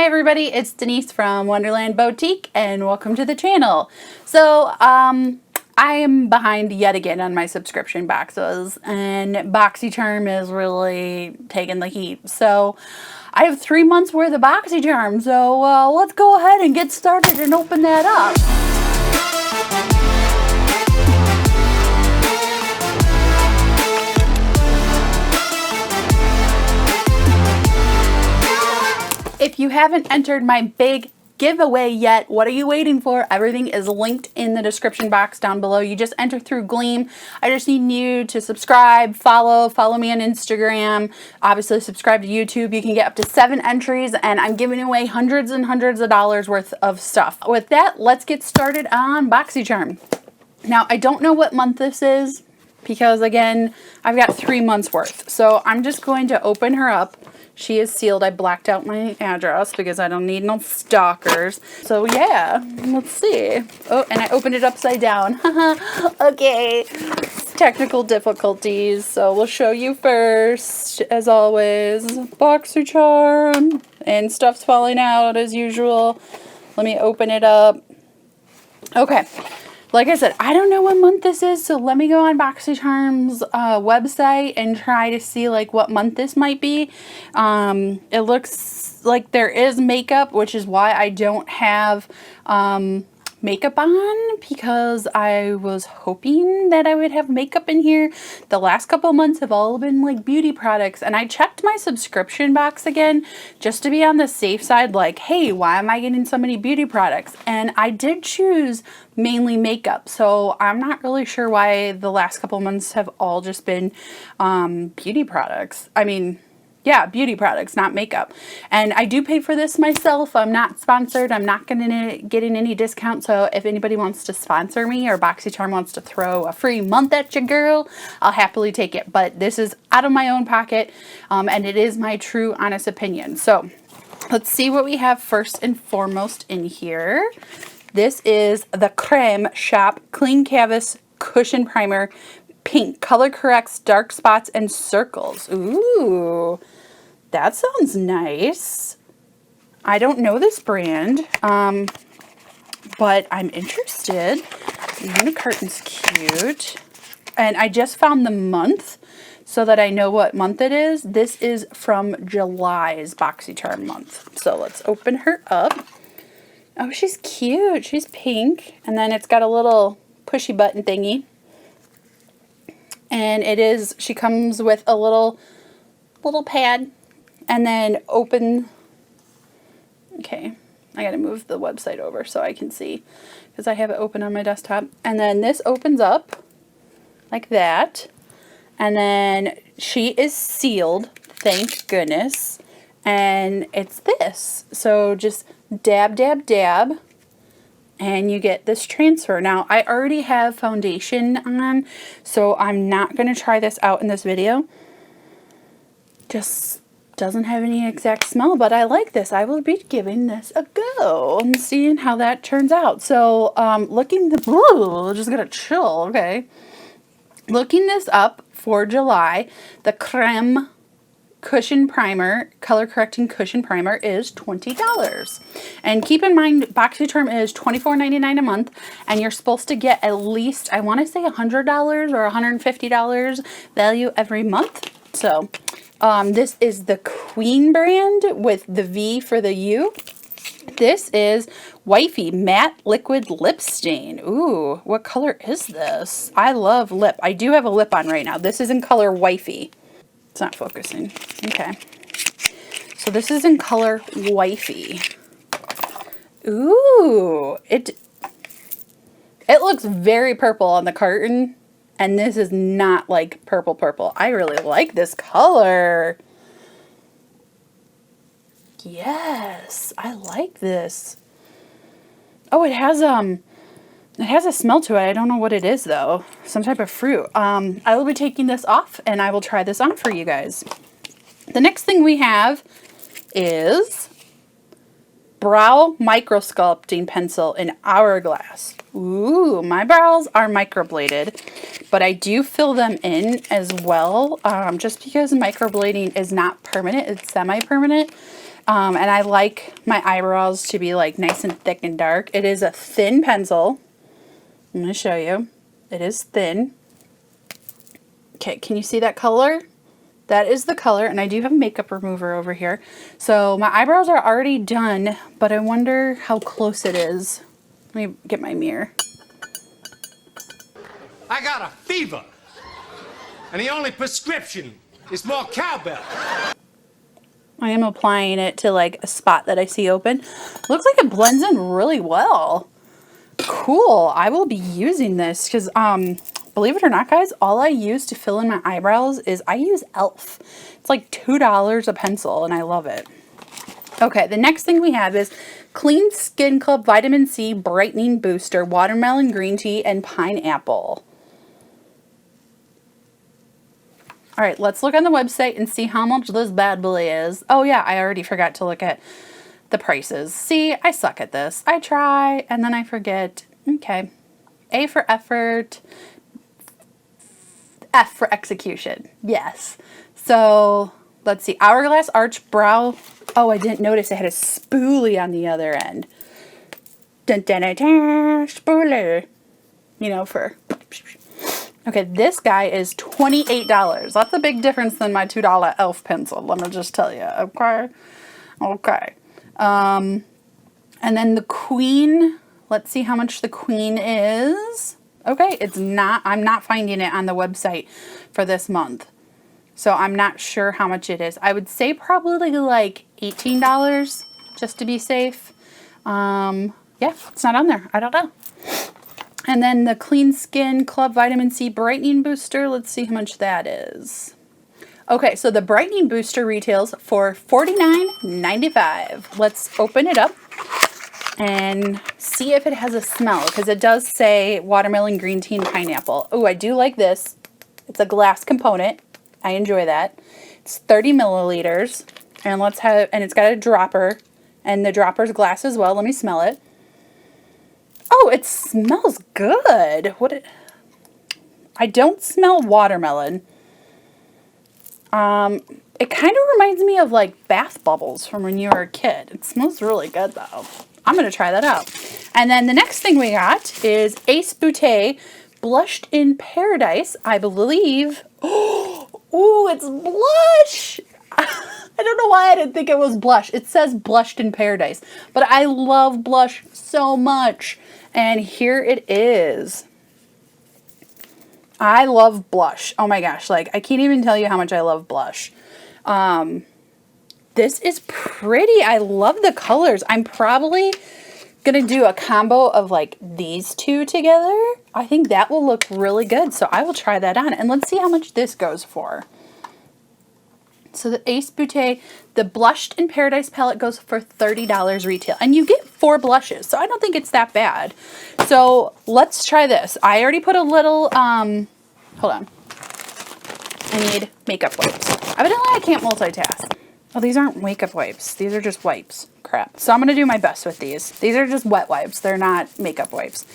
Hi everybody, it's Denise from Wonderland Boutique and welcome to the channel. So I am behind yet again on my subscription boxes and Boxy Charm is really taking the heat. So I have 3 months worth of Boxy Charm, so let's go ahead and get started and open that up. If you haven't entered my big giveaway yet, what are you waiting for? Everything is linked in the description box down below. You just enter through Gleam. I just need you to subscribe, follow me on Instagram, obviously subscribe to YouTube. You can get up to 7 entries and I'm giving away hundreds and hundreds of dollars worth of stuff. With that, let's get started on Boxy Charm. Now, I don't know what month this is because again, I've got 3 months worth. So I'm just going to open her up. She is sealed. I blacked out my address because I don't need no stalkers. So yeah, let's see. Oh, and I opened it upside down. Okay, technical difficulties. So we'll show you first, as always, Boxy Charm. And stuff's falling out as usual. Let me open it up. Okay. Like I said, I don't know what month this is, so let me go on Boxy Charm's website and try to see like what month this might be. It looks like there is makeup, which is why I don't have makeup on, because I was hoping that I would have makeup in here. The last couple of months have all been like beauty products, and I checked my subscription box again just to be on the safe side, like, hey, why am I getting so many beauty products? And I did choose mainly makeup, so I'm not really sure why the last couple of months have all just been beauty products. I mean, yeah, beauty products, not makeup. And I do pay for this myself. I'm not sponsored. I'm not getting any discount. So if anybody wants to sponsor me or Boxy Charm wants to throw a free month at you, girl, I'll happily take it. But this is out of my own pocket, and it is my true, honest opinion. So let's see what we have first and foremost in here. This is the Creme Shop Clean Canvas Cushion Primer. Pink, color corrects dark spots and circles. Ooh, that sounds nice. I don't know this brand, but I'm interested. The carton's cute. And I just found the month so that I know what month it is. This is from July's Boxy Charm month. So let's open her up. Oh, she's cute. She's pink. And then it's got a little pushy button thingy. And it is, she comes with a little pad and then open. Okay, I gotta move the website over so I can see because I have it open on my desktop. And then this opens up like that. And then she is sealed, thank goodness. And it's this. So just dab, dab, dab. And you get this transfer. Now, I already have foundation on, so I'm not going to try this out in this video. Just doesn't have any exact smell, but I like this. I will be giving this a go and seeing how that turns out. So, just gonna chill, okay. Looking this up for July, the Creme Cushion Primer, color correcting cushion primer is $20. And keep in mind, Boxy Charm is $24.99 a month, and you're supposed to get at least, I want to say $100 or $150 value every month. So this is the Queen brand with the V for the U. This is Wifey Matte Liquid Lip Stain. Ooh, what color is this? I love lip. I do have a lip on right now. This is in color Wifey. It's not focusing. Okay. So this is in color Wifey. Ooh. It looks very purple on the carton. And this is not like purple. I really like this color. Yes. I like this. Oh, it has a smell to it. I don't know what it is though. Some type of fruit. I will be taking this off and I will try this on for you guys. The next thing we have is Brow Micro Sculpting Pencil in Hourglass. Ooh, my brows are microbladed, but I do fill them in as well. Just because microblading is not permanent, it's semi-permanent. And I like my eyebrows to be like nice and thick and dark. It is a thin pencil. I'm going to show you. It is thin. Okay, can you see that color? That is the color, and I do have a makeup remover over here. So my eyebrows are already done, but I wonder how close it is. Let me get my mirror. I got a fever, and the only prescription is more cowbell. I am applying it to like a spot that I see open. Looks like it blends in really well. Cool. I will be using this because, believe it or not, guys, all I use to fill in my eyebrows is I use e.l.f. It's like $2 a pencil, and I love it. Okay, the next thing we have is Clean Skin Club Vitamin C Brightening Booster, Watermelon Green Tea, and Pineapple. All right, let's look on the website and see how much this bad boy is. Oh yeah, I already forgot to look at the prices. See, I suck at this. I try and then I forget. Okay. A for effort. F for execution. Yes. So let's see. Hourglass Arch Brow. Oh, I didn't notice it had a spoolie on the other end. Dun, dun, dun, dun, spoolie. You know, for... Okay, this guy is $28. That's a big difference than my $2 e.l.f. pencil. Let me just tell you. Okay. Okay. And then the Queen, let's see how much the Queen is. Okay, it's not, I'm not finding it on the website for this month. So I'm not sure how much it is. I would say probably like $18 just to be safe. Yeah, it's not on there. I don't know. And then the Clean Skin Club Vitamin C Brightening Booster. Let's see how much that is. Okay, so the Brightening Booster retails for $49.95. Let's open it up and see if it has a smell, because it does say watermelon, green tea, and pineapple. Oh, I do like this. It's a glass component. I enjoy that. It's 30 milliliters, and it's got a dropper, and the dropper's glass as well. Let me smell it. Oh, it smells good. I don't smell watermelon. It kind of reminds me of like bath bubbles from when you were a kid. It smells really good though. I'm going to try that out. And then the next thing we got is Ace Boutte Blushed in Paradise, I believe. Oh, it's blush. I don't know why I didn't think it was blush. It says Blushed in Paradise, but I love blush so much. And here it is. I love blush. Oh my gosh, like I can't even tell you how much I love blush. This is pretty. I love the colors. I'm probably gonna do a combo of like these two together. I think that will look really good. So I will try that on, and let's see how much this goes for. So the Ace Boutte, the Blushed in Paradise palette goes for $30 retail. And you get 4 blushes, so I don't think it's that bad. So let's try this. I already put a little, hold on. I need makeup wipes. Evidently I can't multitask. Oh, these aren't makeup wipes. These are just wipes. Crap. So I'm going to do my best with these. These are just wet wipes. They're not makeup wipes.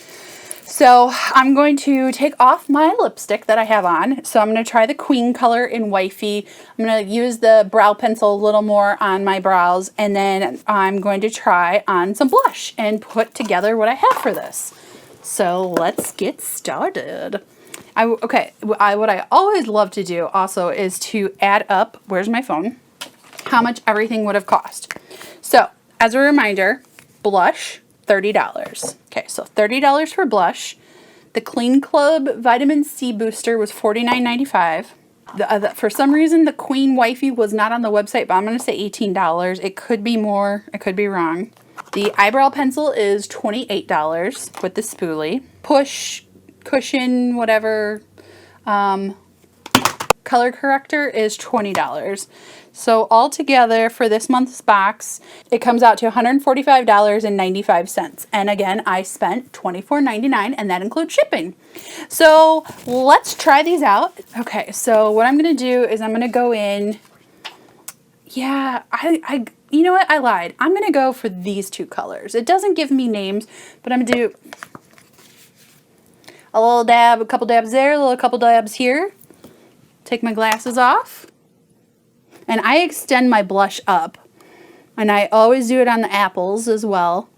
So I'm going to take off my lipstick that I have on. So I'm going to try the Queen color in Wifey. I'm going to use the brow pencil a little more on my brows. And then I'm going to try on some blush and put together what I have for this. So let's get started. What I always love to do also is to add up, where's my phone, how much everything would have cost. So as a reminder, blush, $30. Okay, so $30 for blush. The Clean Club Vitamin C Booster was $49.95. For some reason, the Queen Wifey was not on the website, but I'm going to say $18. It could be more. I could be wrong. The eyebrow pencil is $28 with the spoolie. Push, cushion, whatever, color corrector is $20. So altogether for this month's box, it comes out to $145.95. And again, I spent $24.99 and that includes shipping. So let's try these out. Okay, so what I'm going to do is I'm going to go in. Yeah, you know what? I lied. I'm going to go for these 2 colors. It doesn't give me names, but I'm going to do a little dab, a couple dabs there, a couple dabs here. Take my glasses off. And I extend my blush up And I always do it on the apples as well.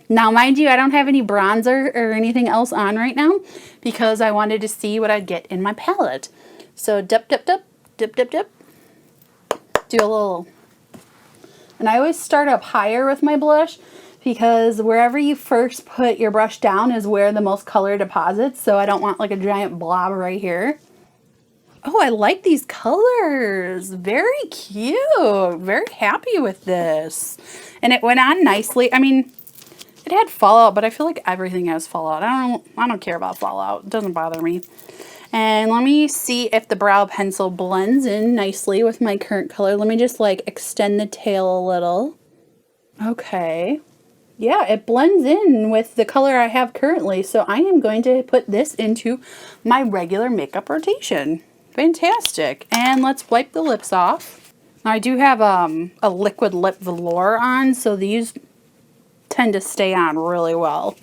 Now, mind you, I don't have any bronzer or anything else on right now because I wanted to see what I'd get in my palette. So dip, dip, dip, dip, dip, dip. Do a little. And I always start up higher with my blush because wherever you first put your brush down is where the most color deposits. So I don't want like a giant blob right here. Oh, I like these colors. Very cute. Very happy with this. And it went on nicely. I mean, it had fallout, but I feel like everything has fallout. I don't care about fallout. It doesn't bother me. And let me see if the brow pencil blends in nicely with my current color. Let me just like extend the tail a little. Okay. Yeah, it blends in with the color I have currently. So I am going to put this into my regular makeup rotation. Fantastic. And let's wipe the lips off. Now, I do have a liquid lip velour on, so these tend to stay on really well.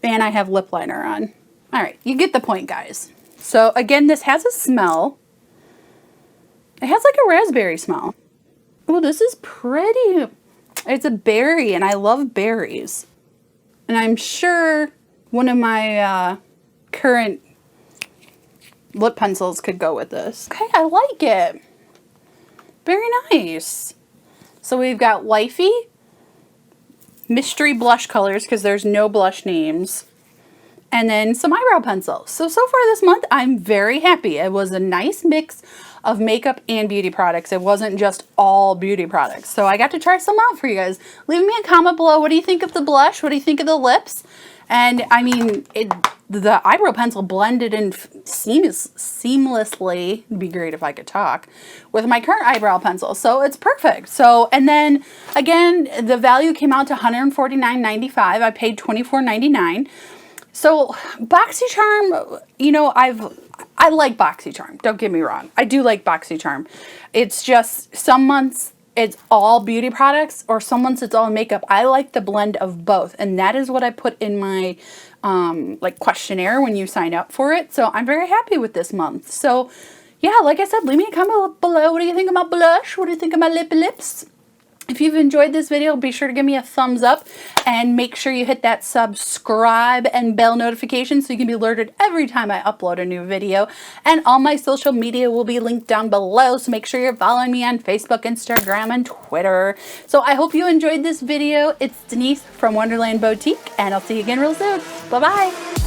And I have lip liner on. All right, you get the point, guys. So again, this has a smell. It has like a raspberry smell. Oh, this is pretty. It's a berry, and I love berries. And I'm sure one of my current lip pencils could go with this. Okay, I like it. Very nice. So we've got Wifey, mystery blush colors because there's no blush names, and then some eyebrow pencils. So far this month, I'm very happy. It was a nice mix of makeup and beauty products. It wasn't just all beauty products. So I got to try some out for you guys. Leave me a comment below. What do you think of the blush? What do you think of the lips? And I mean, the eyebrow pencil blended in seamlessly, it'd be great if I could talk, with my current eyebrow pencil. So it's perfect. So, and then again, the value came out to $149.95. I paid $24.99. So Boxy Charm, you know, I like Boxy Charm. Don't get me wrong. I do like Boxy Charm. It's just some months it's all beauty products, or some months it's all makeup. I like the blend of both, and that is what I put in my like questionnaire when you sign up for it. So I'm very happy with this month. So yeah, like I said, leave me a comment below. What do you think of my blush? What do you think of my lips? If you've enjoyed this video, be sure to give me a thumbs up and make sure you hit that subscribe and bell notification so you can be alerted every time I upload a new video. And all my social media will be linked down below, so make sure you're following me on Facebook, Instagram, and Twitter. So I hope you enjoyed this video. It's Denise from Wonderland Boutique, and I'll see you again real soon. Bye-bye.